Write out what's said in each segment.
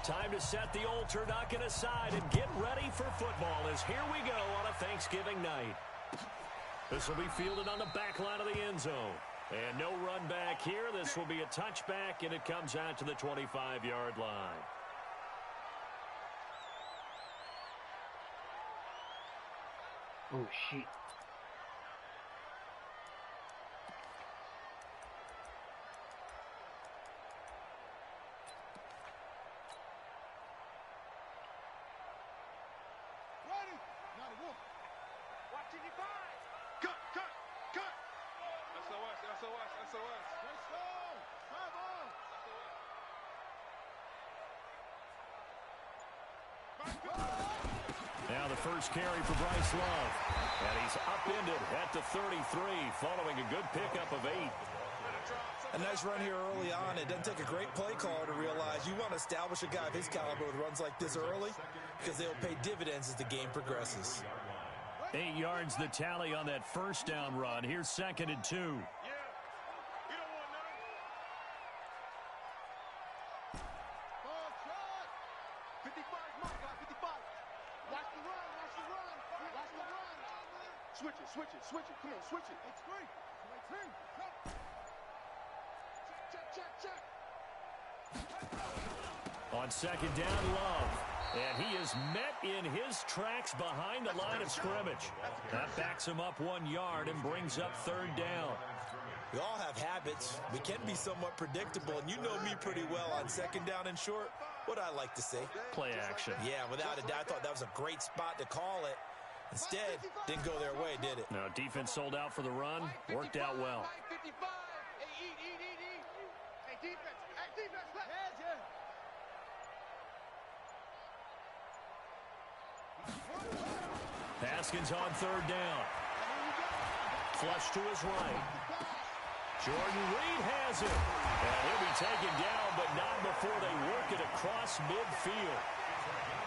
Time to set the old turducken aside and get ready for football as here we go on a Thanksgiving night. This will be fielded on the back line of the end zone. And no run back here. This will be a touchback, and it comes out to the 25-yard line. Oh, shit. Now the first carry for Bryce Love. And he's upended at the 33 following a good pickup of 8. A nice run here early on. It doesn't take a great play caller to realize you want to establish a guy of his caliber with runs like this early because they'll pay dividends as the game progresses. 8 yards the tally on that first down run. Here's 2nd and 2. Switch it. Come on, switch it. It's free. Check. On 2nd down, Love. And he is met in his tracks behind the line of scrimmage. That backs him up 1 yard and brings up 3rd down. We all have habits. We can be somewhat predictable, and you know me pretty well on 2nd down and short. What I like to say? Play action. Yeah, without a doubt, I thought that was a great spot to call it. Instead, didn't go their way, did it? No, defense sold out for the run. Worked out well. Haskins on 3rd down. Flush to his right. Jordan Reed has it. And he'll be taken down, but not before they work it across midfield.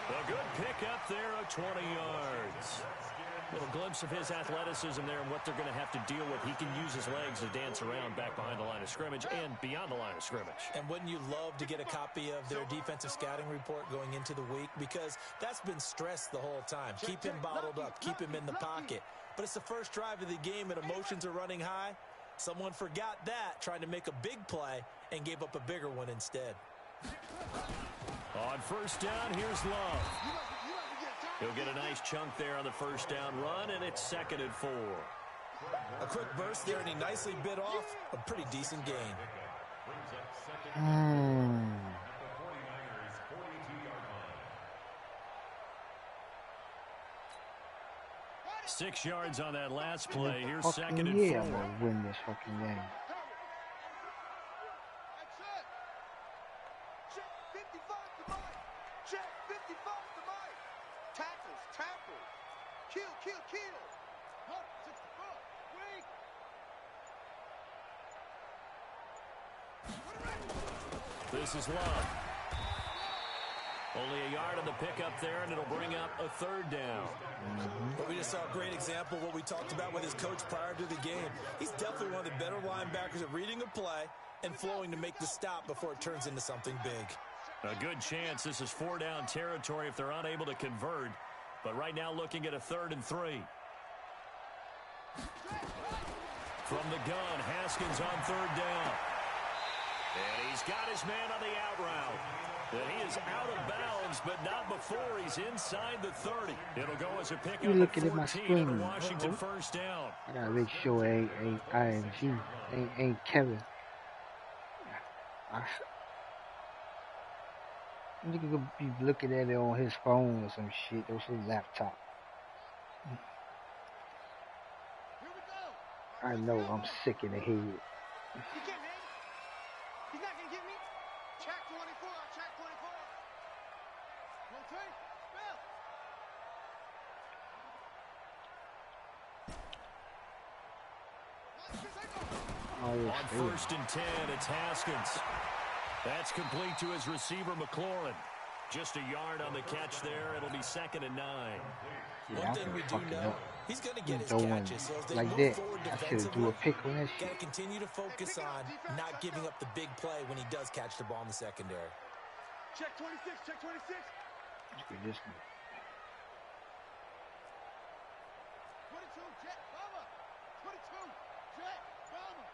A good pickup there of 20 yards. A little glimpse of his athleticism there and what they're going to have to deal with. He can use his legs to dance around back behind the line of scrimmage and beyond the line of scrimmage. And wouldn't you love to get a copy of their defensive scouting report going into the week? Because that's been stressed the whole time. Keep him bottled up. Keep him in the pocket. But it's the first drive of the game and emotions are running high. Someone forgot that, trying to make a big play, and gave up a bigger one instead. On 1st down, here's Love. He'll get a nice chunk there on the 1st down run, and it's 2nd and 4. A quick burst there, and he nicely bit off a pretty decent gain. 6 yards on that last play. Here's 2nd and 4. Yeah, I'm going to win this fucking game. This is Love. Only a yard on the pickup there, and it'll bring up a 3rd down. But we just saw a great example of what we talked about with his coach prior to the game. He's definitely one of the better linebackers at reading a play and flowing to make the stop before it turns into something big. A good chance this is 4-down territory if they're unable to convert. But right now looking at a 3rd and 3. From the gun, Haskins on 3rd down. And he's got his man on the out route. And he is out of bounds, but not before he's inside the 30. It'll go as a pickup You looking at my 14 screen? on Washington 1st down. I gotta make sure it ain't ING, ain't Kevin. Nigga could be looking at it on his phone or some shit, or his laptop. I know I'm sick in the head. On 1st and 10, it's Haskins. That's complete to his receiver, McLaurin. Just a yard on the catch there. It'll be 2nd and 9. Yeah, One thing we do know, he's going to get his throwing catches. So as they like move that. forward I should defensively, do a pick on that got to shit. continue to focus on not giving up the big play when he does catch the ball in the secondary. Check 26, check 26. Look at this one. 22, jet, bomber. 22, jet, bomber.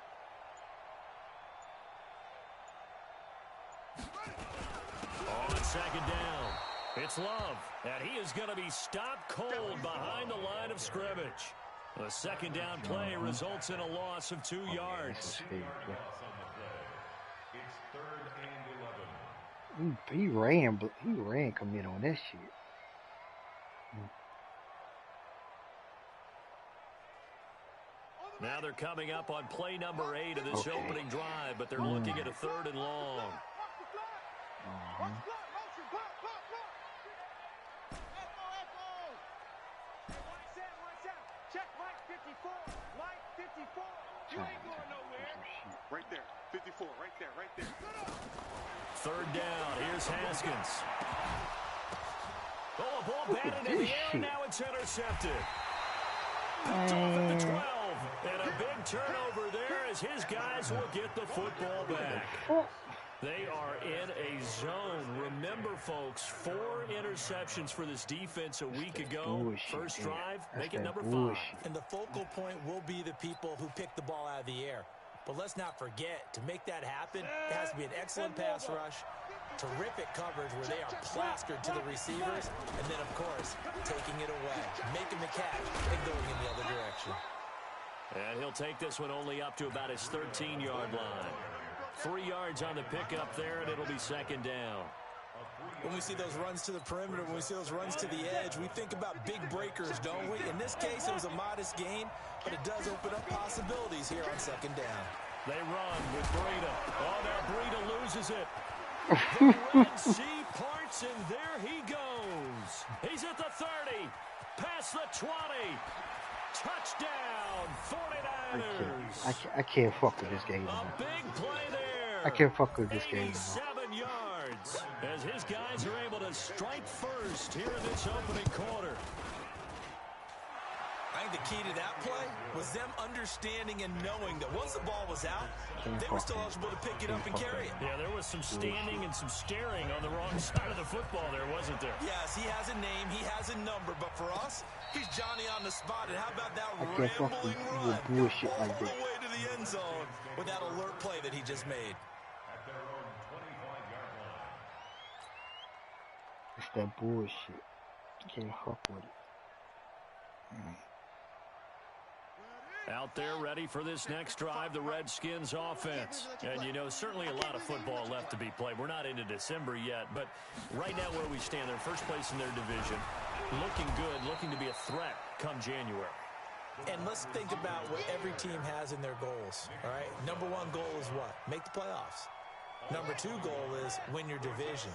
On second down, it's Love, and he is going to be stopped cold behind the line of scrimmage. The second down play results in a loss of 2 yards. He ran commit on that shit. Now they're coming up on play number 8 of this opening drive, but they're looking at a 3rd and long. Right there, 54, right there, right there. 3rd down, here's Haskins. Oh, a ball batted in the air, now it's intercepted. Picked off at the 12, and a big turnover there as his guys will get the football back. They are in a zone. Remember, folks, 4 interceptions for this defense a week ago. First drive, make it number 5. And the focal point will be the people who pick the ball out of the air. But let's not forget, to make that happen, it has to be an excellent pass rush, terrific coverage where they are plastered to the receivers, and then, of course, taking it away, making the catch, and going in the other direction. And he'll take this one only up to about his 13-yard line. 3 yards on the pickup there, and it'll be second down. When we see those runs to the perimeter, when we see those runs to the edge, we think about big breakers, don't we? In this case, it was a modest gain, but it does open up possibilities here on second down. They run with Breida. Oh, now Breida loses it. The Red Sea parts, and there he goes. He's at the 30, past the 20. Touchdown, 49ers. I can't fuck with this game. A big play there. I can't fuck with this game. 87 yards as his guys are able to strike first here in this opening quarter. I think the key to that play was them understanding and knowing that once the ball was out, they were still eligible to pick it up and carry it. Yeah, there was some standing and some staring on the wrong side of the football there, wasn't there? Yes, he has a name, he has a number, but for us, he's Johnny on the spot. And how about that rambling run all the way to the end zone with that alert play that he just made? It's that bullshit. Can't fuck with it. Out there ready for this next drive, the Redskins offense. And, you know, certainly a lot of football left to be played. We're not into December yet, but right now where we stand, they're first place in their division. Looking good, looking to be a threat come January. And let's think about what every team has in their goals, all right? Number 1 goal is what? Make the playoffs. Number 2 goal is win your division.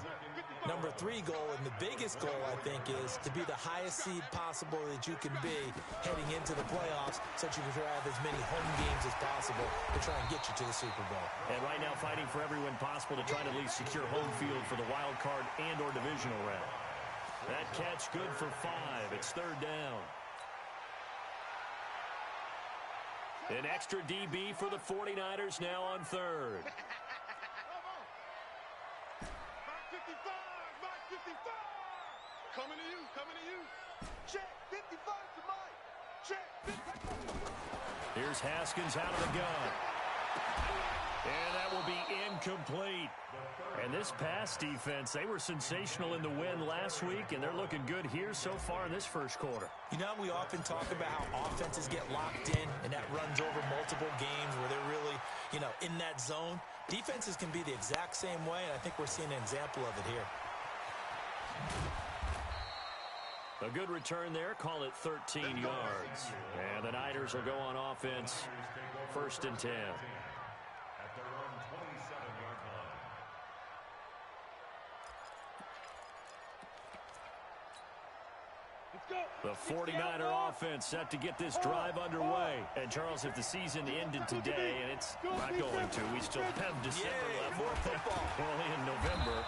Number 3 goal, and the biggest goal, I think, is to be the highest seed possible that you can be heading into the playoffs so that you can try to have as many home games as possible to try and get you to the Super Bowl. And right now fighting for every win possible to try to at least secure home field for the wild card and or divisional round. That catch good for 5. It's 3rd down. An extra DB for the 49ers now on 3rd. Coming to you, coming to you. Check 55 to Mike. Check 55. Here's Haskins out of the gun. And that will be incomplete. And this pass defense, they were sensational in the win last week, and they're looking good here so far in this first quarter. You know, we often talk about how offenses get locked in, and that runs over multiple games where they're really, you know, in that zone. Defenses can be the exact same way, and I think we're seeing an example of it here. A good return there. Call it 13 yards. And the Niners will go on offense. 1st and 10. The 49er offense set to get this drive underway. And, Charles, if the season ended today, and it's not going to, we still have December left. We're only in November.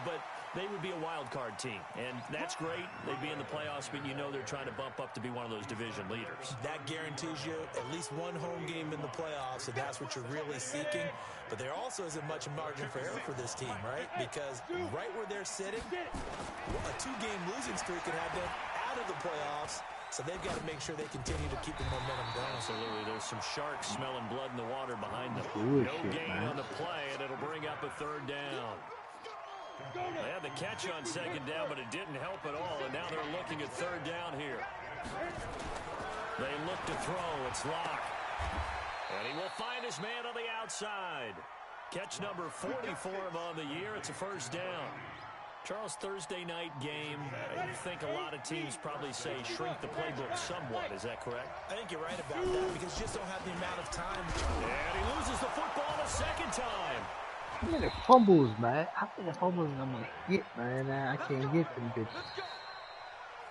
But they would be a wild card team, and that's great. They'd be in the playoffs, but you know they're trying to bump up to be one of those division leaders. That guarantees you at least one home game in the playoffs, and that's what you're really seeking. But there also isn't much margin for error for this team, right? Because right where they're sitting, a 2-game losing streak could have them out of the playoffs. So they've got to make sure they continue to keep the momentum going. Absolutely. There's some sharks smelling blood in the water behind them. No gain on the play, and it'll bring up a 3rd down. They had the catch on 2nd down, but it didn't help at all, and now they're looking at 3rd down here. They look to throw. It's Locke. And he will find his man on the outside. Catch number 40 for him on the year. It's a 1st down. Charles, Thursday night game, I think a lot of teams probably say shrink the playbook somewhat. Is that correct? I think you're right about that because you just don't have the amount of time. And he loses the football the 2nd time. How many fumbles, man? How many fumbles I'm going to get, man? I can't get them bitches.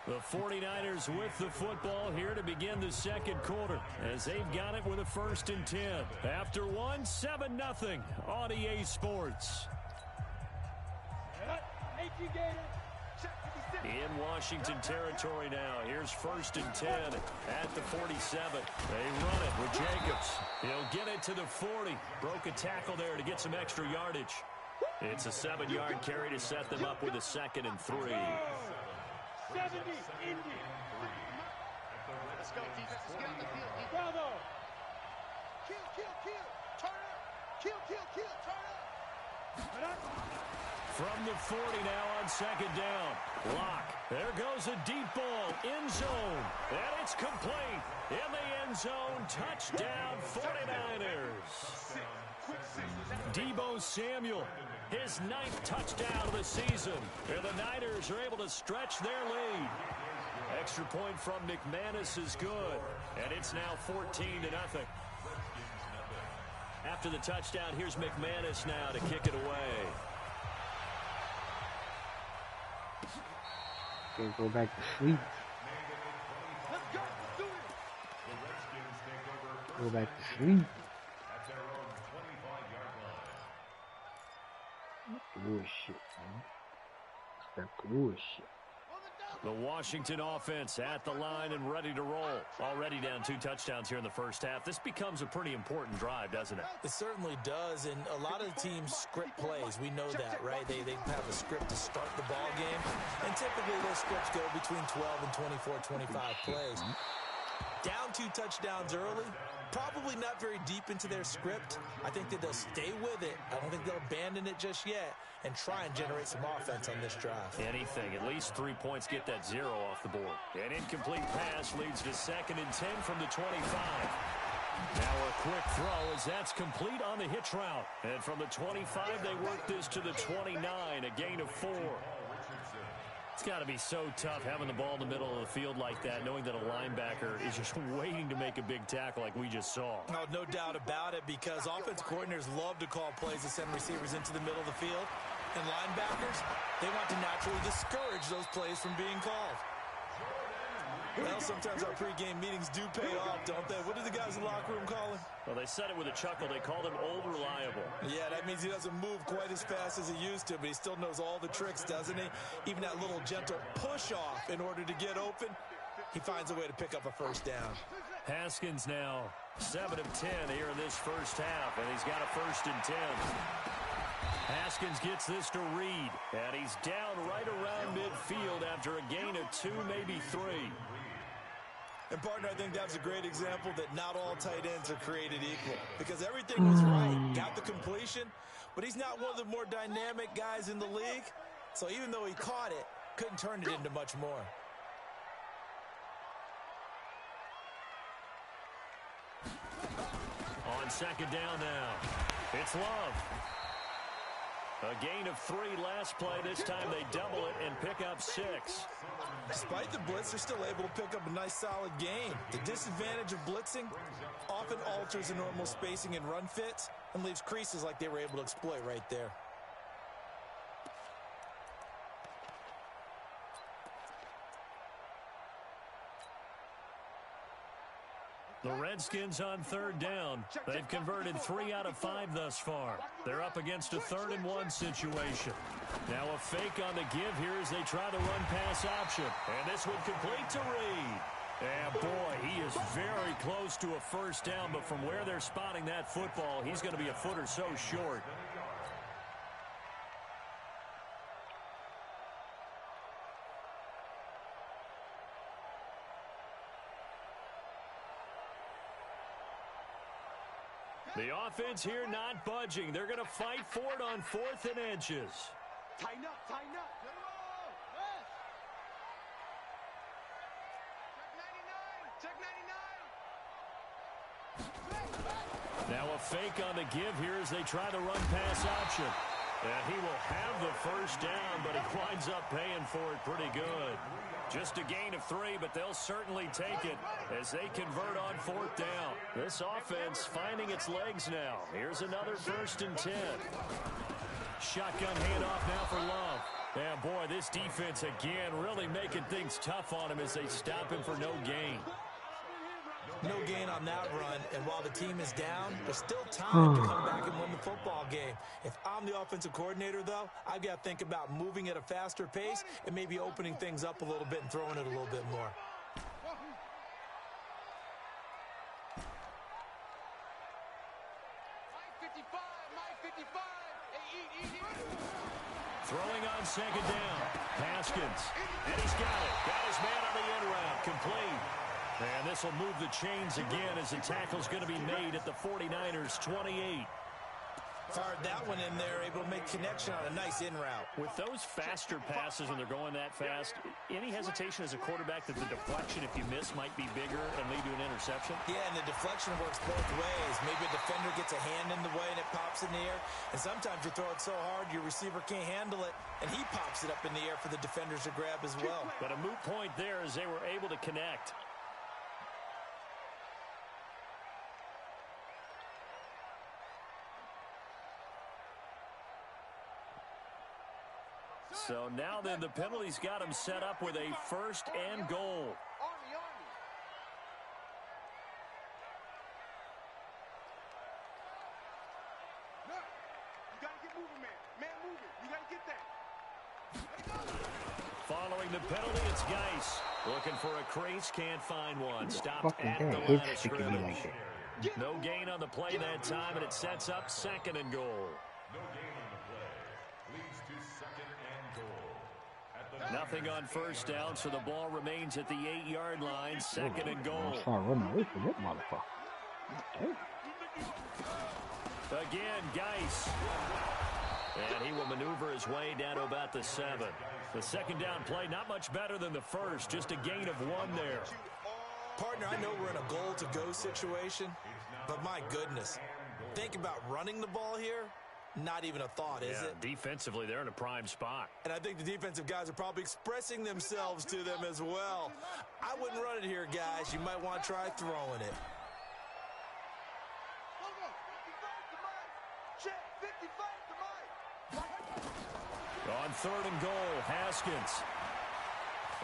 The 49ers with the football here to begin the 2nd quarter as they've got it with a 1st and 10. After 7-0 on EA Sports. In Washington territory now. Here's 1st and 10 at the 47. They run it with Jacobs. He'll get it to the 40. Broke a tackle there to get some extra yardage. It's a 7-yard carry to set them up with a 2nd and 3. 70, Indy. Let's go, defense. Get on the field. Bravo. Kill. Turn up. Kill. Turn up. From the 40 now on 2nd down. Locke. There goes a deep ball. End zone. And it's complete. In the end zone. Touchdown 49ers. Deebo Samuel. His 9th touchdown of the season. And the Niners are able to stretch their lead. Extra point from McManus is good. And it's now 14-0. After the touchdown, here's McManus now to kick it away. Can't go back to sleep. Go back to sleep. Bullshit, man. That's that bullshit. The Washington offense at the line and ready to roll. Already down 2 touchdowns here in the first half. This becomes a pretty important drive, doesn't it? It certainly does, and a lot of teams script plays. We know that, right? They have a script to start the ball game, and typically those scripts go between 12 and 24, 25 plays. Down 2 touchdowns early, probably not very deep into their script. I think that they'll stay with it. I don't think they'll abandon it just yet and try and generate some offense on this drive. Anything. At least 3 points, get that 0 off the board. An incomplete pass leads to 2nd and 10 from the 25. Now a quick throw as that's complete on the hitch route. And from the 25, they work this to the 29, a gain of 4. It's got to be so tough having the ball in the middle of the field like that, knowing that a linebacker is just waiting to make a big tackle like we just saw. Oh, no doubt about it, because offensive coordinators love to call plays to send receivers into the middle of the field. And linebackers, they want to naturally discourage those plays from being called. Well, sometimes our pregame meetings do pay off, don't they? What do the guys in the locker room call him? Well, they said it with a chuckle. They called him Old Reliable. Yeah, that means he doesn't move quite as fast as he used to, but he still knows all the tricks, doesn't he? Even that little gentle push-off in order to get open, he finds a way to pick up a 1st down. Haskins now 7 of 10 here in this first half, and he's got a 1st and 10. Haskins gets this to Reed, and he's down right around midfield after a gain of 2, maybe 3. And, partner, I think that's a great example that not all tight ends are created equal, because everything was right. Got the completion, but he's not one of the more dynamic guys in the league. So even though he caught it, couldn't turn it into much more. On 2nd down now, it's Love. A gain of 3 last play. This time they double it and pick up 6. Despite the blitz, they're still able to pick up a nice, solid gain. The disadvantage of blitzing often alters the normal spacing and run fits and leaves creases like they were able to exploit right there. The Redskins on 3rd down. They've converted 3 out of 5 thus far. They're up against a 3rd and 1 situation. Now a fake on the give here as they try the run-pass option. And this one complete to Reed. And boy, he is very close to a 1st down, but from where they're spotting that football, he's going to be a foot or so short. The offense here not budging. They're going to fight for it on 4th and inches. Tighten up, tighten up. Check 99. Now a fake on the give here as they try the run-pass option. And he will have the 1st down, but he winds up paying for it pretty good. Just a gain of 3, but they'll certainly take it as they convert on 4th down. This offense finding its legs now. Here's another 1st and 10. Shotgun handoff now for Love. And boy, this defense again really making things tough on him as they stop him for no gain. No gain on that run, and while the team is down, there's still time to come back and win the football game. If I'm the offensive coordinator, though, I've got to think about moving at a faster pace and maybe opening things up a little bit and throwing it a little bit more. Throwing on 2nd down. Haskins. And he's got it. Got his man on the end route. Complete. And this will move the chains again as the tackle's going to be made at the 49ers 28. Fired that one in there, able to make connection on a nice in route. With those faster passes when they're going that fast, any hesitation as a quarterback that the deflection, if you miss, might be bigger and lead to an interception? Yeah, and the deflection works both ways. Maybe a defender gets a hand in the way and it pops in the air. And sometimes you throw it so hard your receiver can't handle it, and he pops it up in the air for the defenders to grab as well. But a moot point there as they were able to connect. So now then, the penalty's got him set up with a 1st and goal. Look, you got to get moving, man. Man, moving. You got to get that. Following the penalty, it's Geis. Looking for a crease, can't find one. Stopped Fucking at the dang, line it's of sticking me scrimmage. like that. No gain on the play that time, and it sets up 2nd and goal. Nothing on 1st down, so the ball remains at the 8-yard line. 2nd and goal. I'm start running away from that motherfucker. Okay. Again, Geis. And he will maneuver his way down to about the 7. The 2nd down play, not much better than the 1st. Just a gain of 1 there. Partner, I know we're in a goal-to-go situation, but my goodness. Think about running the ball here. Not even a thought, is it? Defensively, they're in a prime spot. And I think the defensive guys are probably expressing themselves to them as well. I wouldn't run it here, guys. You might want to try throwing it. On 3rd and goal, Haskins.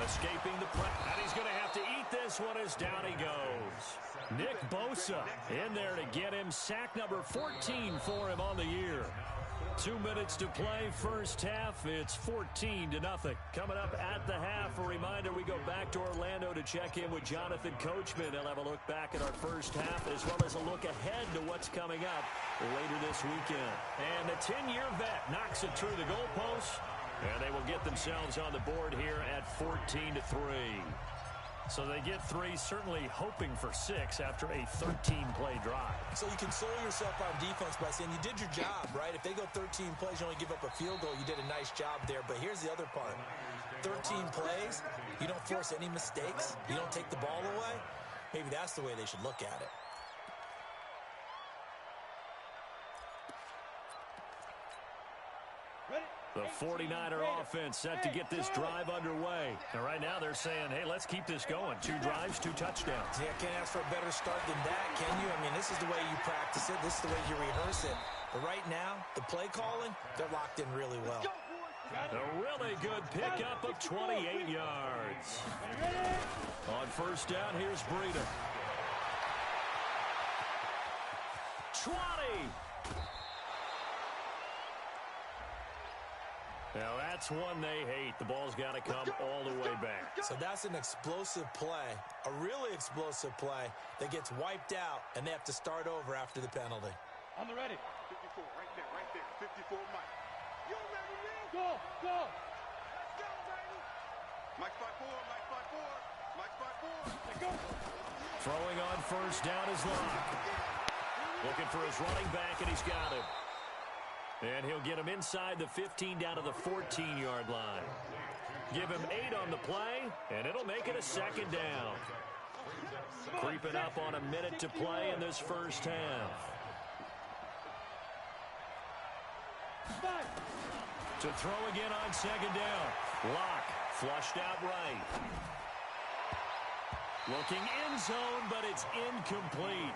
Escaping the press, and he's going to have to eat this one as down he goes. Nick Bosa in there to get him sack number 14 for him on the year. 2 minutes to play, 1st half. It's 14-0. Coming up at the half, a reminder, we go back to Orlando to check in with Jonathan Coachman. He'll have a look back at our 1st half as well as a look ahead to what's coming up later this weekend. And the 10-year vet knocks it through the goalpost, and they will get themselves on the board here at 14-3. So they get 3, certainly hoping for 6 after a 13-play drive. So you console yourself on defense by saying you did your job, right? If they go 13 plays, you only give up a field goal, you did a nice job there. But here's the other part. 13 plays, you don't force any mistakes, you don't take the ball away. Maybe that's the way they should look at it. The 49er offense set to get this drive underway. And right now they're saying, hey, let's keep this going. 2 drives, 2 touchdowns. Yeah, can't ask for a better start than that, can you? I mean, this is the way you practice it. This is the way you rehearse it. But right now, the play calling, they're locked in really well. A really good pickup of 28 yards. On 1st down, here's Breida. 20. Now that's one they hate. The ball's got to come all the way back. So that's an explosive play, a really explosive play that gets wiped out, and they have to start over after the penalty. On the ready. 54, right there. 54, Mike. You ready, man? Go. Let's go, baby. Mike 5-4, Mike 5-4. Mike 5-4. Let's go. Throwing on first down is Locke. Looking for his running back, and he's got him. And he'll get him inside the 15 down to the 14-yard line. Give him 8 on the play, and it'll make it a second down. Creeping up on a minute to play in this first half. To throw again on second down. Locke flushed out right. Looking end zone, but it's incomplete.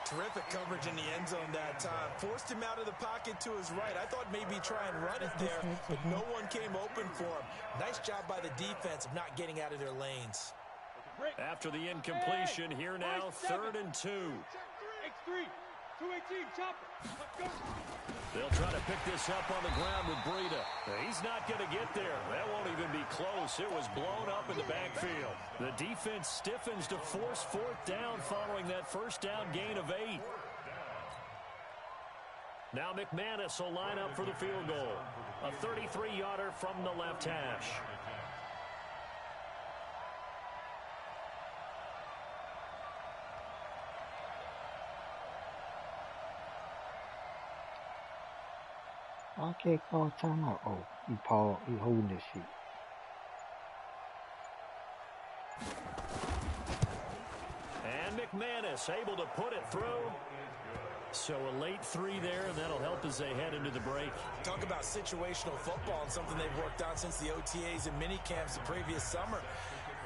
Terrific coverage in the end zone that time. Forced him out of the pocket to his right. I thought maybe try and run it there, but no one came open for him. Nice job by the defense of not getting out of their lanes. After the incompletion, here now, 3rd and 2. X3, 218, chopper. Let's go. They'll try to pick this up on the ground with Breida. He's not going to get there. That won't even be close. It was blown up in the backfield. The defense stiffens to force 4th down following that first down gain of 8. Now McManus will line up for the field goal. A 33-yarder from the left hash. I can't call timeout. Oh, he holding this shit. And McManus able to put it through. So a late 3 there, and that'll help as they head into the break. Talk about situational football and something they've worked on since the OTAs and mini camps the previous summer.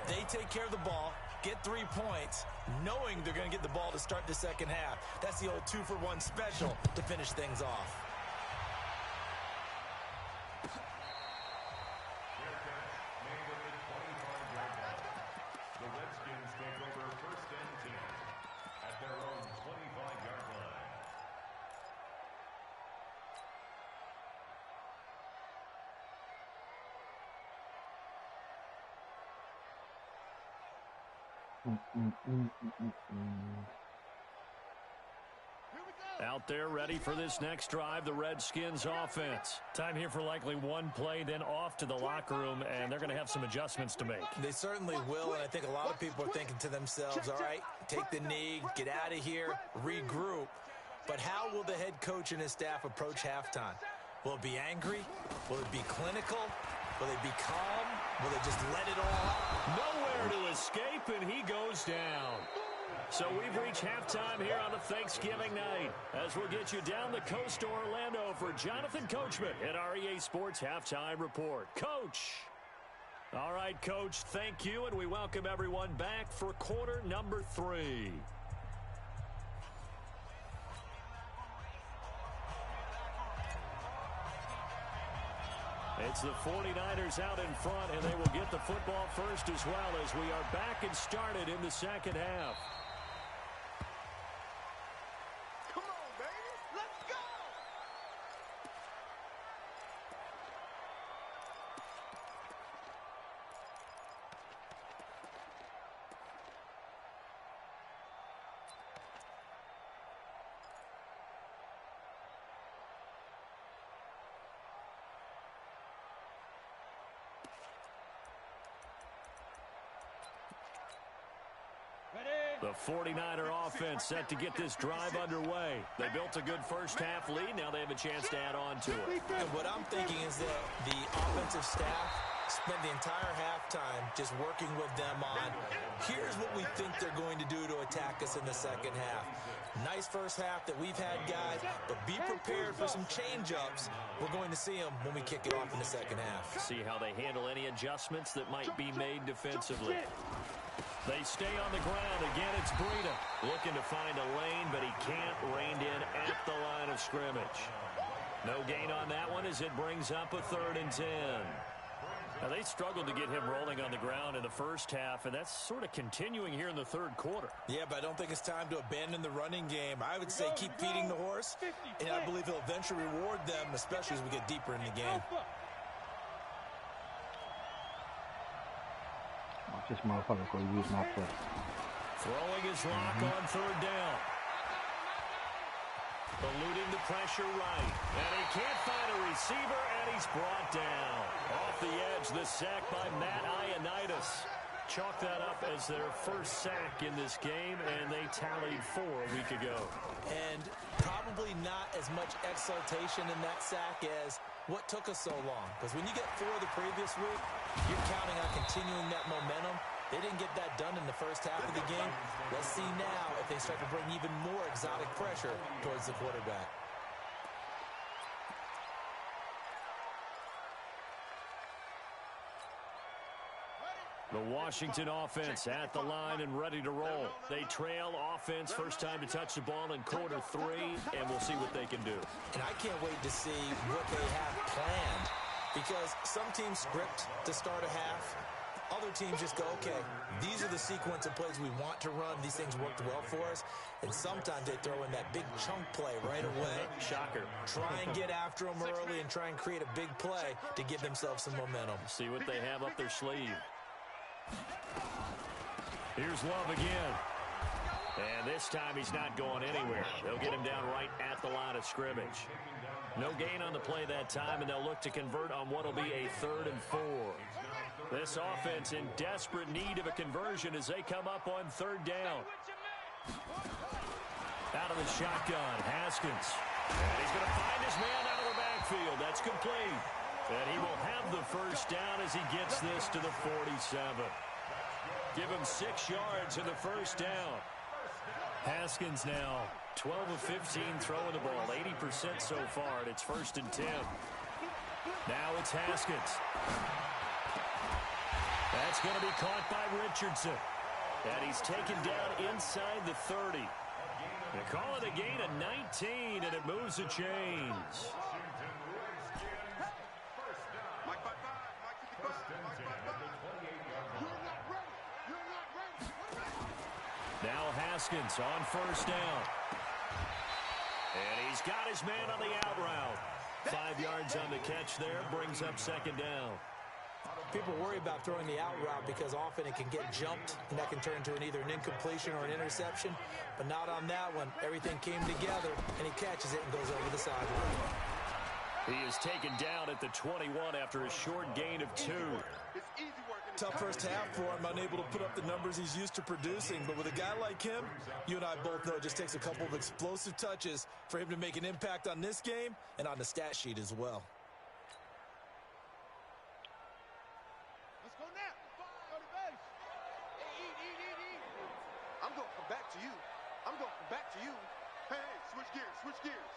They take care of the ball, get 3 points, knowing they're going to get the ball to start the second half. That's the old 2-for-1 special to finish things off. Out there ready for this next drive, the Redskins offense. Time here for likely one play, then off to the locker room, and they're going to have some adjustments to make. They certainly will, and I think a lot of people are thinking to themselves, all right, take the knee, get out of here, regroup. But how will the head coach and his staff approach halftime? Will it be angry? Will it be clinical? Will they be calm? Will they just let it all out? Nowhere to escape, and he goes down. So we've reached halftime here on a Thanksgiving night, as we'll get you down the coast to Orlando for Jonathan Coachman at our EA Sports Halftime Report. Coach. All right, Coach, thank you, and we welcome everyone back for quarter number 3. It's the 49ers out in front, and they will get the football first as well as we are back and started in the second half. Come on, baby. Let's go. The 49er offense set to get this drive underway. They built a good first half lead. Now they have a chance to add on to it. And what I'm thinking is that the offensive staff spent the entire halftime just working with them on, here's what we think they're going to do to attack us in the second half. Nice first half that we've had, guys, but be prepared for some change-ups. We're going to see them when we kick it off in the second half. See how they handle any adjustments that might be made defensively. They stay on the ground. Again, it's Breida looking to find a lane, but he can't. Reined in at the line of scrimmage. No gain on that one as it brings up a 3rd and 10. Now, they struggled to get him rolling on the ground in the first half, and that's sort of continuing here in the third quarter. Yeah, but I don't think it's time to abandon the running game. I would say keep feeding the horse, and I believe he'll eventually reward them, especially as we get deeper in the game. Watch this motherfucker go use my foot. Throwing his lock on third down. Eluding the pressure right. And he can't find a receiver, and he's brought down. Off the edge, the sack by Matt Ioannidis. Chalk that up as their first sack in this game, and they tallied 4 a week ago. And probably not as much exultation in that sack as what took us so long. Because when you get 4 the previous week, you're counting on continuing that momentum. They didn't get that done in the first half of the game. Let's see now if they start to bring even more exotic pressure towards the quarterback. The Washington offense at the line and ready to roll. They trail offense, first time to touch the ball in quarter 3, and we'll see what they can do. And I can't wait to see what they have planned, because some teams script to start a half. Other teams just go, okay, these are the sequence of plays we want to run. These things worked well for us. And sometimes they throw in that big chunk play right away. Shocker. Try and get after them early and try and create a big play to give themselves some momentum. See what they have up their sleeve. Here's Love again. And this time he's not going anywhere. They'll get him down right at the line of scrimmage. No gain on the play that time, and they'll look to convert on what will be a 3rd and 4. This offense in desperate need of a conversion as they come up on 3rd down. Out of the shotgun, Haskins. And he's going to find his man out of the backfield. That's complete. And he will have the first down as he gets this to the 47. Give him 6 yards in the first down. Haskins now 12 of 15 throwing the ball, 80% so far, and it's 1st and 10. Now it's Haskins. That's going to be caught by Richardson. And he's taken down inside the 30. They call it a gain of 19, and it moves the chains. Now Haskins on 1st down. And he's got his man on the out route. 5 yards on the catch there, brings up 2nd down. People worry about throwing the out route because often it can get jumped, and that can turn into either an incompletion or an interception. But not on that one. Everything came together, and he catches it and goes over the sideline. He is taken down at the 21 after a short gain of 2. Tough first half for him, unable to put up the numbers he's used to producing. But with a guy like him, you and I both know it just takes a couple of explosive touches for him to make an impact on this game and on the stat sheet as well. Let's go now. Go to base. Eat. I'm going to come back to you. I'm going to come back to you. Hey, switch gears.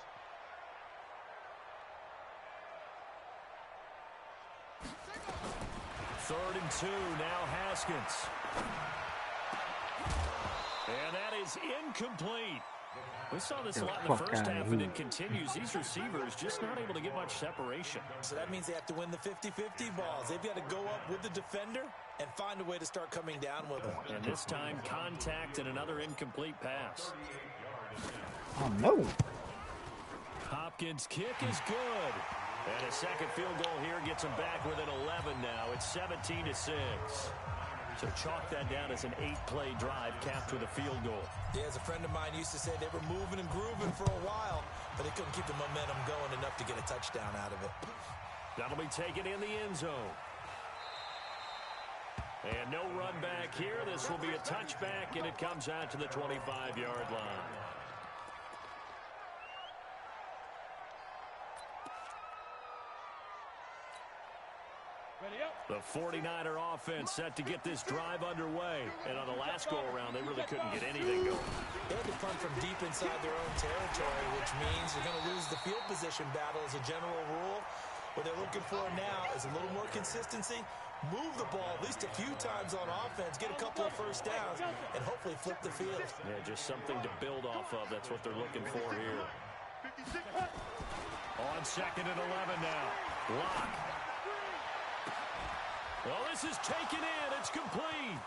3rd and 2, now Haskins. And that is incomplete. We saw this a lot in the first half, and it continues. These receivers just not able to get much separation. So that means they have to win the 50-50 balls. They've got to go up with the defender and find a way to start coming down with them. And this time, contact and another incomplete pass. Oh, no. Hopkins' kick is good. And a second field goal here gets him back within 11 now. It's 17-6. So chalk that down as an 8-play drive capped with a field goal. Yeah, as a friend of mine used to say, they were moving and grooving for a while, but they couldn't keep the momentum going enough to get a touchdown out of it. That'll be taken in the end zone. And no run back here. This will be a touchback, and it comes out to the 25-yard line. The 49er offense set to get this drive underway. And on the last go-around, they really couldn't get anything going. They had to punt from deep inside their own territory, which means you're going to lose the field position battle as a general rule. What they're looking for now is a little more consistency. Move the ball at least a few times on offense, get a couple of first downs, and hopefully flip the field. Yeah, just something to build off of. That's what they're looking for here. On 2nd and 11 now. Lock. Well, this is taken in. It's complete.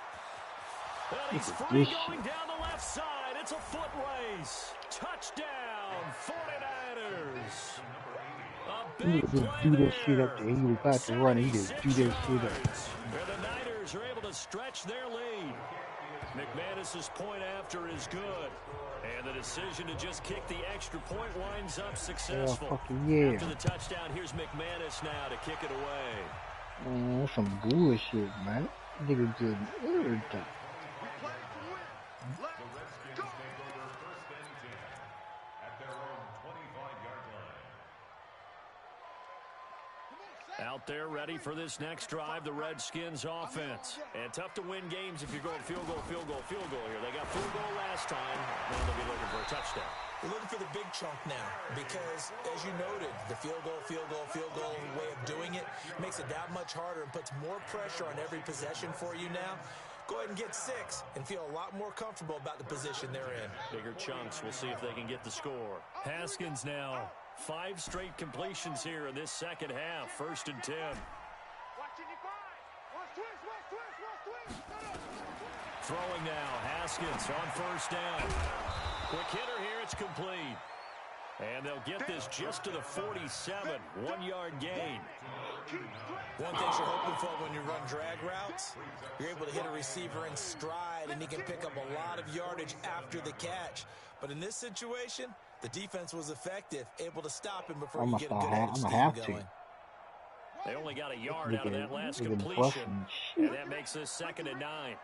And he's Look at free this going down the left side. It's a foot race. Touchdown, 49ers. A He big just play do that shit up there. there. He was about to run. He just 76 do that shit up. yards. And the Niners are able to stretch their lead. McManus's point after is good. And the decision to just kick the extra point winds up successful. Fucking yeah. After the touchdown, here's McManus now to kick it away. Man, that's some bullshit, man. Nigga getting everything. Out there ready for this next drive, the Redskins offense. And tough to win games if you're going field goal, field goal, field goal here. They got field goal last time. Now they'll be looking for a touchdown. We're looking for the big chunk now because, as you noted, the field goal way of doing it makes it that much harder and puts more pressure on every possession for you now. Go ahead and get 6 and feel a lot more comfortable about the position they're in. Bigger chunks. We'll see if they can get the score. Haskins now. 5 straight completions here in this second half. 1st and 10. Throwing now. Haskins on 1st down. Quick hitter here. It's complete. And they'll get this just to the 47. 1-yard gain. One thing you're hoping for when you run drag routes, you're able to hit a receiver in stride, and he can pick up a lot of yardage after the catch. But in this situation, the defense was effective, able to stop him before you get a good edge going. They only got a yard out of that last completion, and that makes this 2nd and 9.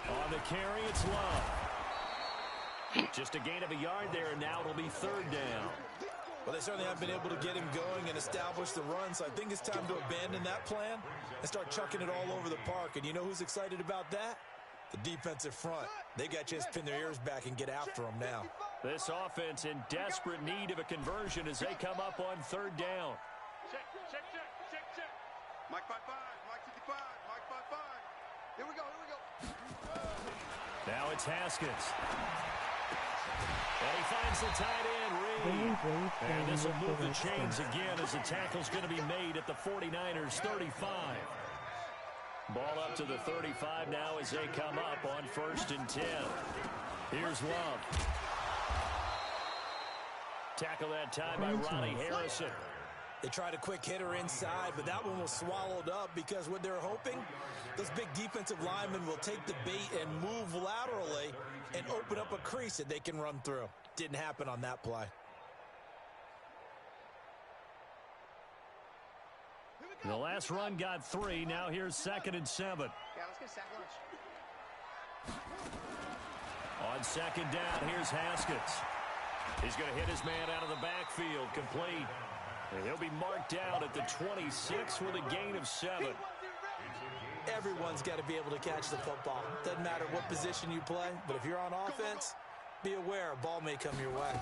On the carry, it's Love. Just a gain of a yard there, and now it'll be 3rd down. Well, they certainly have been able to get him going and establish the run, so I think it's time to abandon that plan and start chucking it all over the park. And you know who's excited about that? The defensive front. They got a chance to pin their ears back and get after them now. This offense in desperate need of a conversion as they come up on 3rd down. Check. Mike 5-5, Mike 55, Mike 5-5. Here we go. Now it's Haskins. And he finds the tight end, Reed. And this will move the chains again as the tackle's going to be made at the 49ers 35. Ball up to the 35 now as they come up on 1st and 10. Here's Love. Tackle that time by Ronnie Harrison. They tried a quick hitter inside, but that one was swallowed up because what they're hoping, those big defensive linemen will take the bait and move laterally and open up a crease that they can run through. Didn't happen on that play. The last run got 3. Now here's 2nd and 7. Yeah, let's get sack lunch. On 2nd down, here's Haskins. He's going to hit his man out of the backfield, complete. And he'll be marked out at the 26 with a gain of 7. Everyone's got to be able to catch the football. Doesn't matter what position you play, but if you're on offense, be aware a ball may come your way.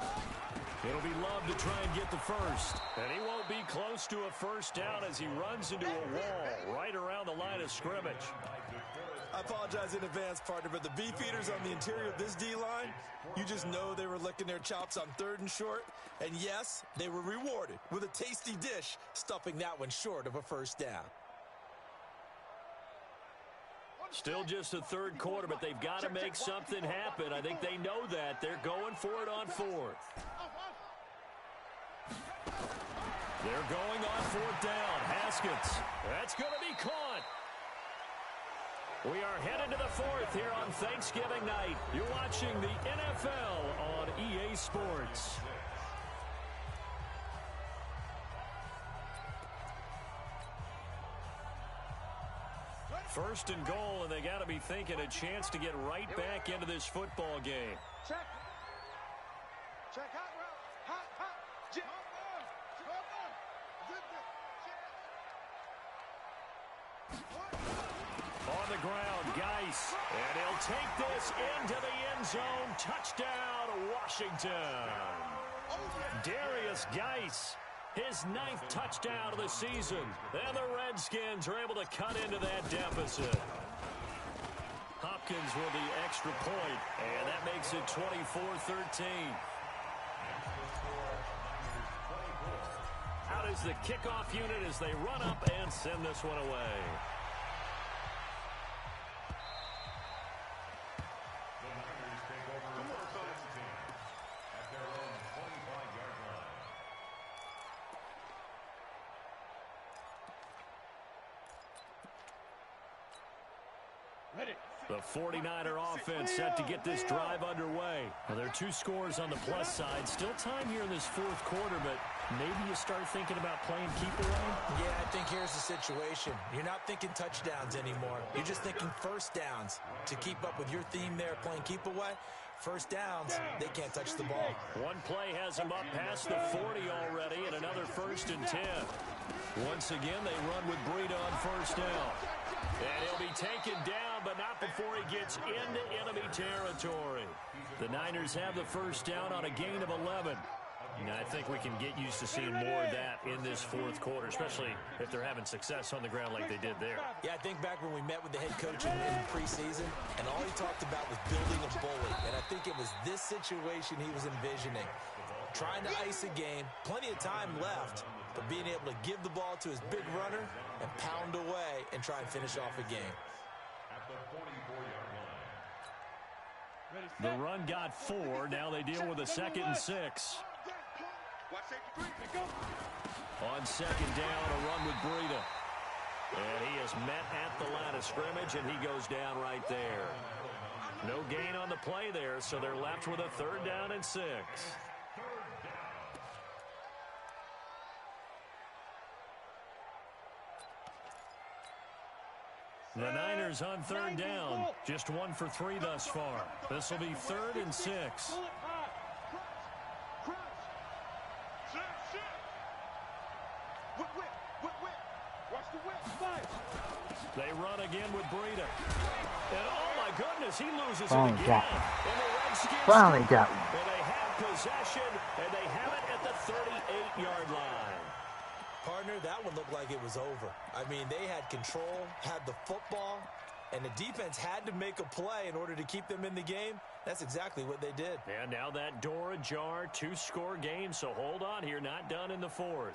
It'll be Love to try and get the first. And he won't be close to a 1st down as he runs into a wall right around the line of scrimmage. I apologize in advance, partner, but the beefeaters on the interior of this D-line, you just know they were licking their chops on 3rd and short. And yes, they were rewarded with a tasty dish, stuffing that one short of a 1st down. Still just the 3rd quarter, but they've got to make something happen. I think they know that. They're going for it on 4th. They're going on 4th down. Haskins. That's going to be caught. We are headed to the 4th here on Thanksgiving night. You're watching the NFL on EA Sports. First and goal, and they got to be thinking a chance to get right back into this football game. Check. Hot route. Hot. Jump on. On the ground, Geis. And he'll take this into the end zone. Touchdown, Washington. Darius Geis. His 9th touchdown of the season. And the Redskins are able to cut into that deficit. Hopkins with the extra point, and that makes it 24-13. Out is the kickoff unit as they run up and send this one away. The 49er offense set to get this drive underway. Well, there are 2 scores on the plus side. Still time here in this 4th quarter, but maybe you start thinking about playing keep away? Yeah, I think here's the situation. You're not thinking touchdowns anymore. You're just thinking first downs. To keep up with your theme there, playing keep away, first downs, they can't touch the ball. One play has them up past the 40 already, and another 1st and 10. Once again, they run with Breida on first down. And he'll be taken down, but not before he gets into enemy territory. The Niners have the first down on a gain of 11. And I think we can get used to seeing more of that in this 4th quarter, especially if they're having success on the ground like they did there. Yeah, I think back when we met with the head coach in preseason, and all he talked about was building a bully. And I think it was this situation he was envisioning. Trying to ice a game, plenty of time left, but being able to give the ball to his big runner and pound away and try and finish off a game. The run got 4. Now they deal with a 2nd and 6. On 2nd down, a run with Breida. And he is met at the line of scrimmage, and he goes down right there. No gain on the play there, so they're left with a 3rd down and 6. The Niners on 3rd down. Just 1 for 3 thus far. This will be 3rd and 6. They run again with Breida. And oh my goodness, he loses it again. And the Redskins Finally got one. And they have possession, and they have it at the 38-yard line. Partner, that one looked like it was over. I mean, they had control, had the football, and the defense had to make a play in order to keep them in the game. That's exactly what they did. And now that door ajar, 2-score game, so hold on here, not done in the 4th.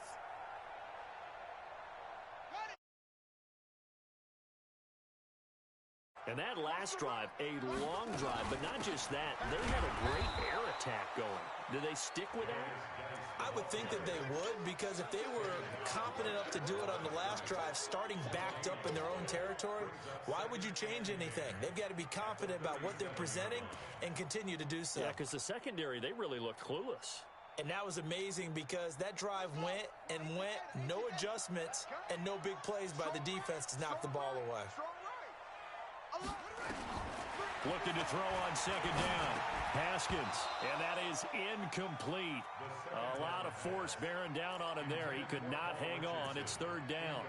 And that last drive, a long drive, but not just that. They had a great air attack going. Do they stick with that? I would think that they would, because if they were confident enough to do it on the last drive, starting backed up in their own territory, why would you change anything? They've got to be confident about what they're presenting and continue to do so. Yeah, because the secondary, they really looked clueless. And that was amazing because that drive went and went, no adjustments, and no big plays by the defense to knock the ball away. Looking to throw on 2nd down. Haskins, and that is incomplete. A lot of force bearing down on him there. He could not hang on. It's 3rd down.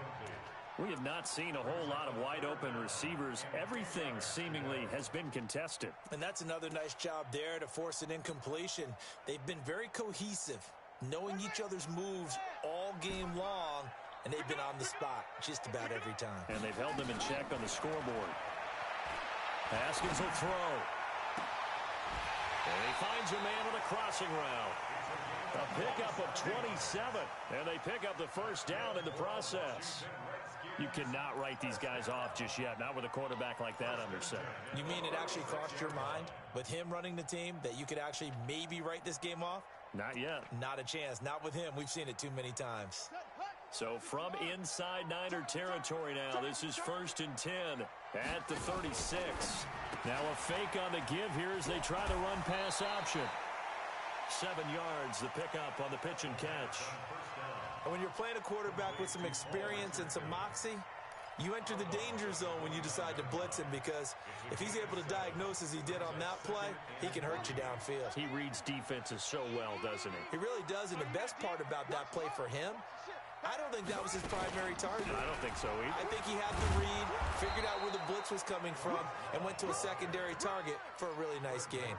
We have not seen a whole lot of wide-open receivers. Everything seemingly has been contested. And that's another nice job there to force an incompletion. They've been very cohesive, knowing each other's moves all game long, and they've been on the spot just about every time. And they've held them in check on the scoreboard. Haskins will throw. And he finds a man on a crossing route. A pickup of 27. And they pick up the 1st down in the process. You cannot write these guys off just yet, not with a quarterback like that under center. You mean it actually crossed your mind with him running the team that you could actually maybe write this game off? Not yet. Not a chance. Not with him. We've seen it too many times. So from inside Niner territory now, this is 1st and 10 at the 36. Now a fake on the give here as they try to run pass option. 7 yards, the pickup on the pitch and catch. And when you're playing a quarterback with some experience and some moxie, you enter the danger zone when you decide to blitz him, because if he's able to diagnose as he did on that play, he can hurt you downfield. He reads defenses so well, doesn't he? He really does, and the best part about that play for him, I don't think that was his primary target. I don't think so either. I think he had the read, figured out where the blitz was coming from, and went to a secondary target for a really nice game.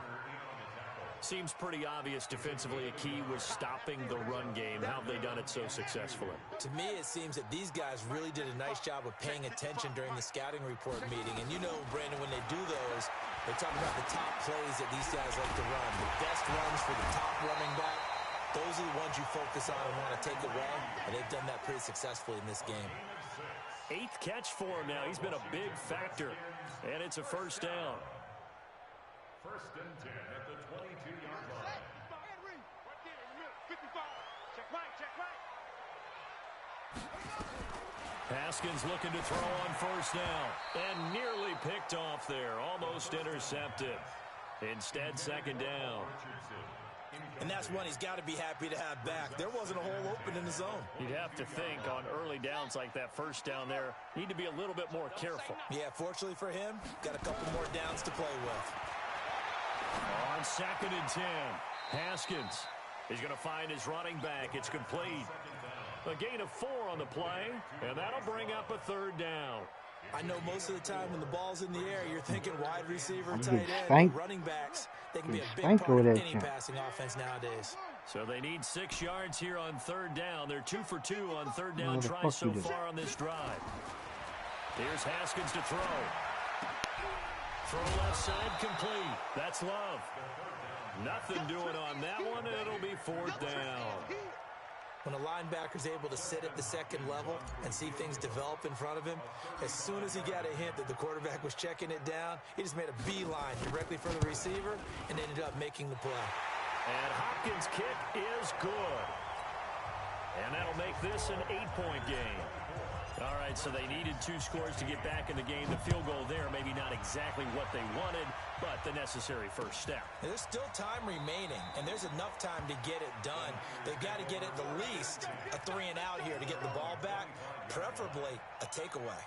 Seems pretty obvious defensively a key was stopping the run game. How have they done it so successfully? To me, it seems that these guys really did a nice job of paying attention during the scouting report meeting. And you know, Brandon, when they do those, they talk about the top plays that these guys like to run, the best runs for the top running back. Those are the ones you focus on and want to take away, and they've done that pretty successfully in this game. 8th catch for him now. He's been a big factor, and it's a first down. 1st and 10 at the 22-yard line. Haskins looking to throw on first down, and nearly picked off there. Almost intercepted. Instead, 2nd down. And that's one he's got to be happy to have back. There wasn't a hole open in the zone. You'd have to think on early downs like that, first down there, need to be a little bit more careful. Yeah, fortunately for him, got a couple more downs to play with. On 2nd and 10, Haskins is going to find his running back. It's complete. A gain of 4 on the play, and that'll bring up a 3rd down. I know most of the time when the ball's in the air, you're thinking wide receiver, tight end, running backs. They can be a big part of any passing offense nowadays. So they need 6 yards here on 3rd down. They're 2 for 2 on 3rd down tries so far on this drive. Here's Haskins to throw. Throw left side complete. That's Love. Nothing doing on that one, and it'll be 4th down. When a linebacker's able to sit at the 2nd level and see things develop in front of him, as soon as he got a hint that the quarterback was checking it down, he just made a beeline directly for the receiver and ended up making the play. And Hopkins' kick is good. And that'll make this an 8-point game. All right, so they needed 2 scores to get back in the game. The field goal there, maybe not exactly what they wanted, but the necessary first step. There's still time remaining, and there's enough time to get it done. They've got to get at the least a 3-and-out here to get the ball back, preferably a takeaway.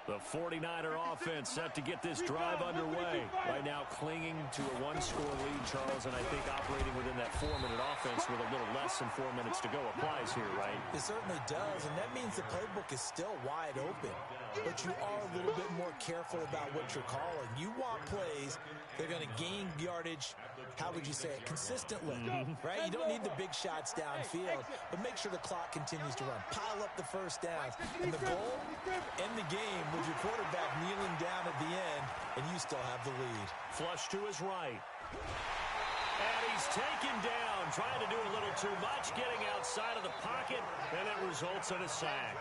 The 49er offense set to get this drive underway. Right now clinging to a 1-score lead, Charles, and I think operating within that 4-minute offense with a little less than 4 minutes to go applies here, right? It certainly does, and that means the playbook is still wide open. But you are a little bit more careful about what you're calling. You want plays that are going to gain yardage, how would you say it, consistently, right? You don't need the big shots downfield, but make sure the clock continues to run. Pile up the first downs. And the goal, end the game with your quarterback kneeling down at the end, and you still have the lead. Flush to his right. And he's taken down, trying to do a little too much, getting outside of the pocket, and it results in a sack.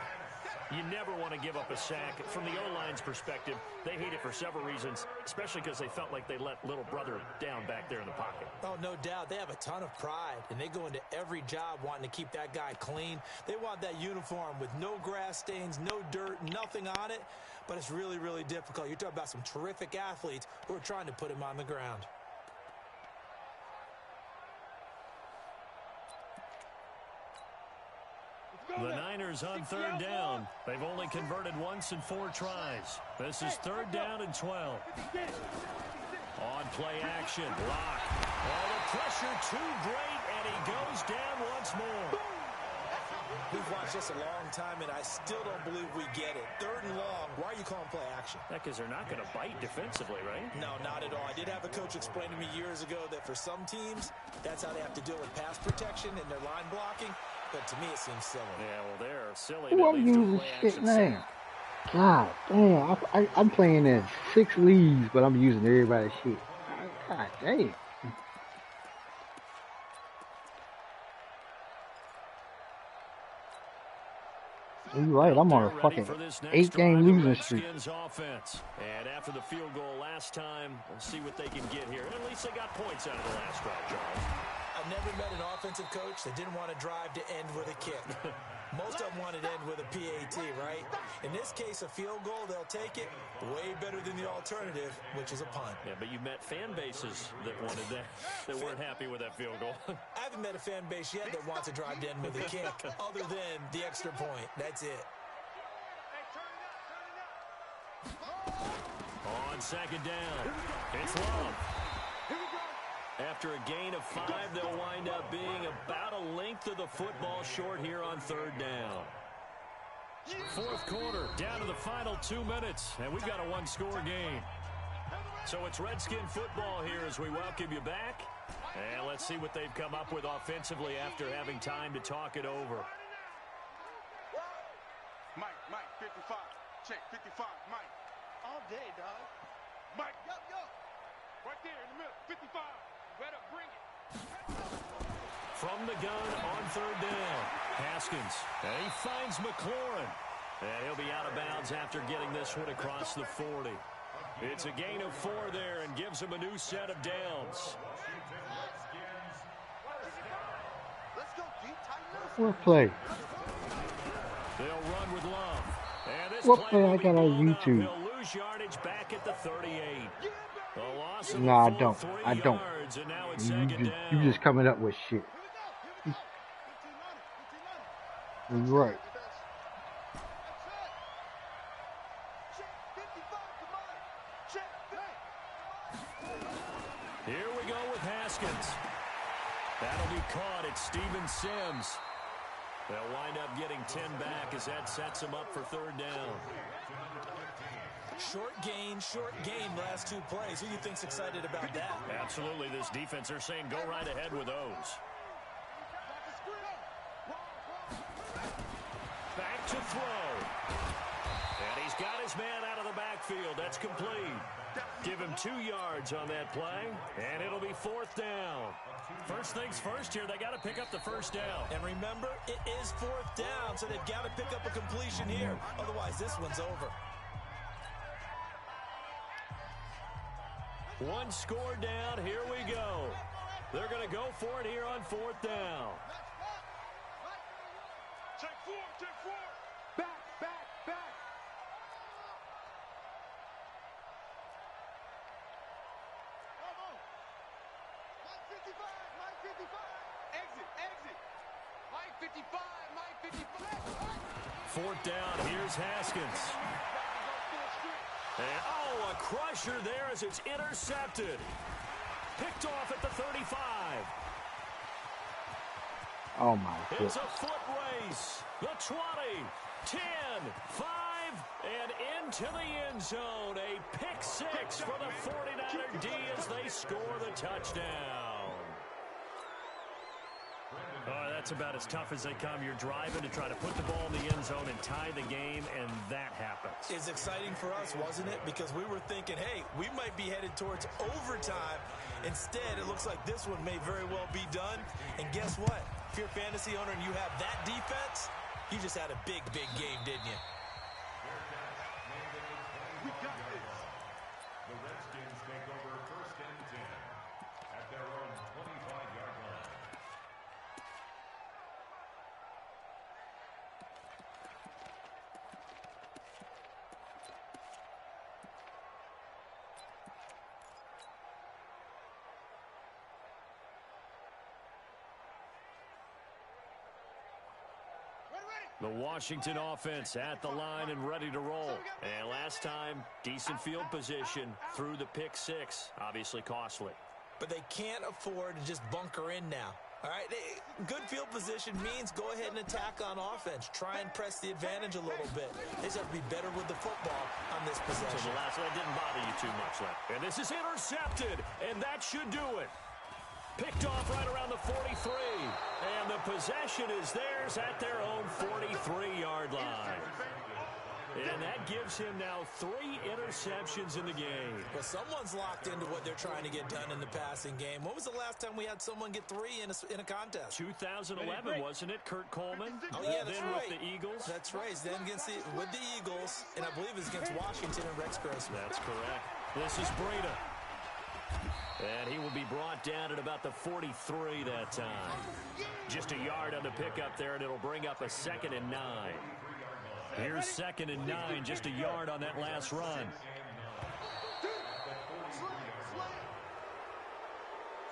You never want to give up a sack. From the O-line's perspective, they hate it for several reasons, especially because they felt like they let little brother down back there in the pocket. Oh, no doubt. They have a ton of pride, and they go into every job wanting to keep that guy clean. They want that uniform with no grass stains, no dirt, nothing on it, but it's really, really difficult. You're talking about some terrific athletes who are trying to put him on the ground. The Niners on 3rd down. They've only converted once in 4 tries. This is 3rd down and 12. On play action, Lock. Oh, the pressure too great, and he goes down once more. We've watched this a long time, and I still don't believe we get it. 3rd and long. Why are you calling play action? Because they're not going to bite defensively, right? No, not at all. I did have a coach explain to me years ago that for some teams, that's how they have to deal with pass protection and their line blocking. But to me, it seems silly. Yeah, well, they're silly. Who I'm using shit now? God damn, I'm playing in 6 leagues, but I'm using everybody's shit. God damn. You're right, I'm on a fucking 8-game losing streak. Offense. And after the field goal last time, we'll see what they can get here. At least they got points out of the last drive, Charles. I've never met an offensive coach that didn't want to drive to end with a kick. Most of them wanted to end with a PAT, right? In this case, a field goal, they'll take it way better than the alternative, which is a punt. Yeah, but you met fan bases that wanted that, that weren't happy with that field goal. I haven't met a fan base yet that wants to drive to end with a kick, other than the extra point. That's it. On 2nd down, it's Love. After a gain of 5, they'll wind up being about a length of the football short here on 3rd down. 4th quarter, down to the final 2 minutes, and we've got a 1-score game. So it's Redskin football here as we welcome you back. And let's see what they've come up with offensively after having time to talk it over. Mike, 55. Check, 55, Mike. All day, dog. Mike, yo. Right there in the middle, 55. Better bring it. From the gun on third down, Haskins. And he finds McLaurin. And he'll be out of bounds after getting this one across the 40. It's a gain of 4 there and gives him a new set of downs. Let's go deep, tight. What play? They'll run with Love. And this What play play will I be got on blown up. YouTube? They'll lose yardage back at the 38. A loss of No, I full don't. 3 I don't. yards, and now it's second You down. just coming up with shit. Right. Here we go with Haskins. That'll be caught at Steven Sims. They'll wind up getting 10 back as that sets them up for third down. Short gain, last 2 plays. Who do you think's excited about that? Absolutely, this defense, they're saying go right ahead with those. Back to throw. And he's got his man out of the backfield. That's complete. Give him 2 yards on that play, and it'll be fourth down. First things first here, they got to pick up the first down. And remember, it is fourth down, so they've got to pick up a completion here. Otherwise, this one's over. One score down, here we go. They're going to go for it here on fourth down. Check 4. Back. Mike 55. Exit. Mike 55. Fourth down, here's Haskins. And, a crusher there as it's intercepted. Picked off at the 35. Oh my It's goodness. a foot race. The 20, 10, 5, and into the end zone. A pick 6 for the 49er D as they score the touchdown. Oh, that's about as tough as they come. You're driving to try to put the ball in the end zone and tie the game, and that happens. It's exciting for us, wasn't it? Because we were thinking, hey, we might be headed towards overtime. Instead, it looks like this one may very well be done. And guess what? If you're a fantasy owner and you have that defense, you just had a big game, didn't you? We got this. The Redskins take over first and 10 at their own 25-yard line. The Washington offense at the line and ready to roll. And last time, decent field position through the pick 6. Obviously costly. But they can't afford to just bunker in now. All right, good field position means go ahead and attack on offense. Try and press the advantage a little bit. They just have to be better with the football on this possession. So the last one didn't bother you too much left. And this is intercepted, and that should do it. Picked off right around the 43. And the possession is theirs at their own 43-yard line. And that gives him now 3 interceptions in the game. Well, someone's locked into what they're trying to get done in the passing game. When was the last time we had someone get 3 in a contest? 2011, wasn't it? Kurt Coleman. Oh, yeah, that's then right. with the Eagles. That's right. Then with the Eagles, and I believe it's against Washington and Rex Grossman. That's correct. This is Breida. And he will be brought down at about the 43 that time. Just a yard on the pickup there, and it'll bring up a 2nd and 9. Here's 2nd and 9, just a yard on that last run.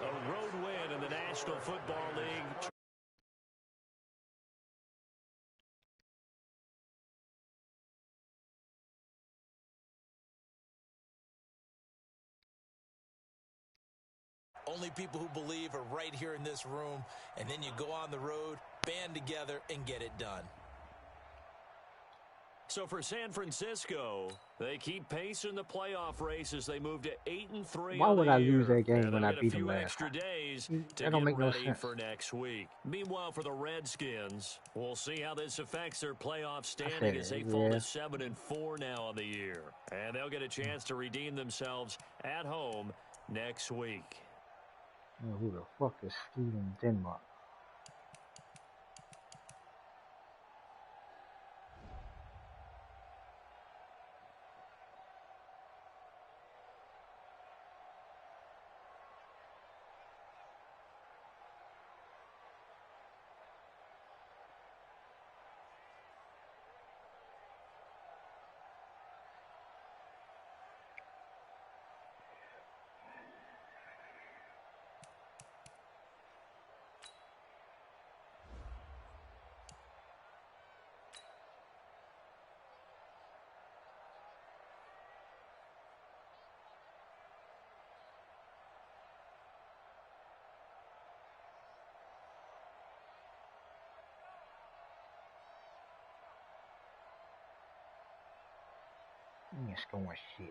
A road win in the National Football League. Only people who believe are right here in this room, and then you go on the road, band together, and get it done. So for San Francisco, they keep pace in the playoff race as they move to 8-3. Why would I lose that and game when I they'll beat get a them few last extra time? days to That don't get make no ready sense. for next week. Meanwhile, for the Redskins, we'll see how this affects their playoff I standing said as it, they fall to yeah. 7-4 now on the year. And they'll get a chance to redeem themselves at home next week. Who the fuck is Steven Denmark? He ain't scoring shit.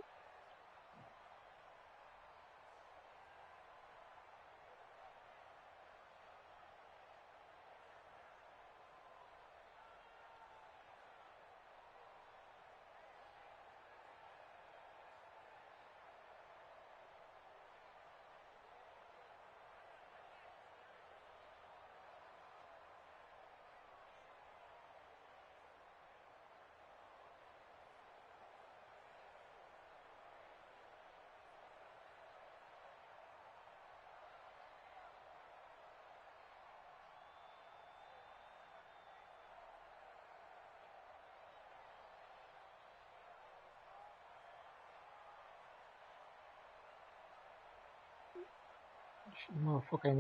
This motherfucker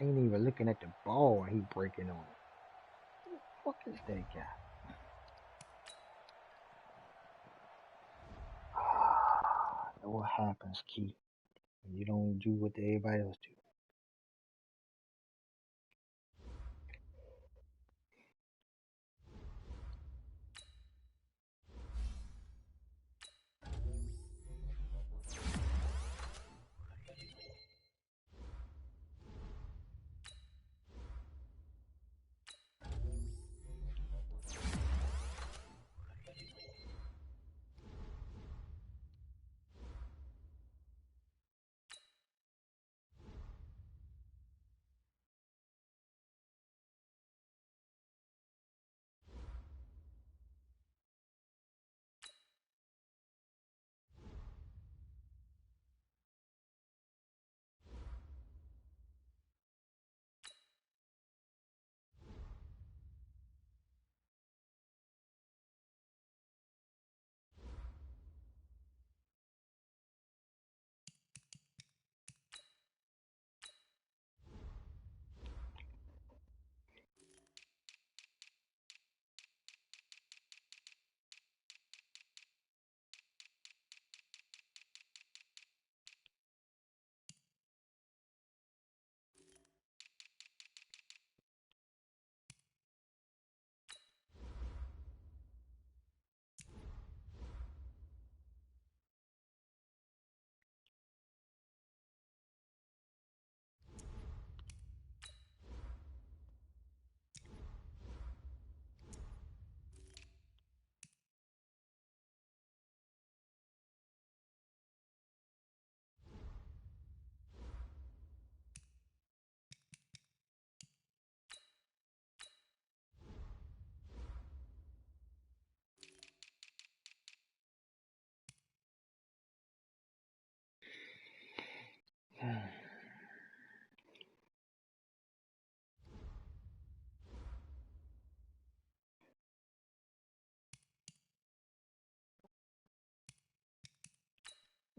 ain't even looking at the ball and he breaking on it. Who the fuck is that guy? Know what happens, Keith, when you don't do what everybody else do.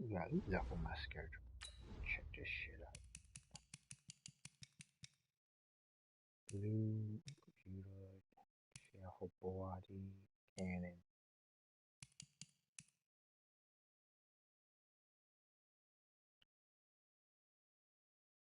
Yeah, he left on my schedule. Check this shit out. Blue, computer, Shell, Boadi, Canon.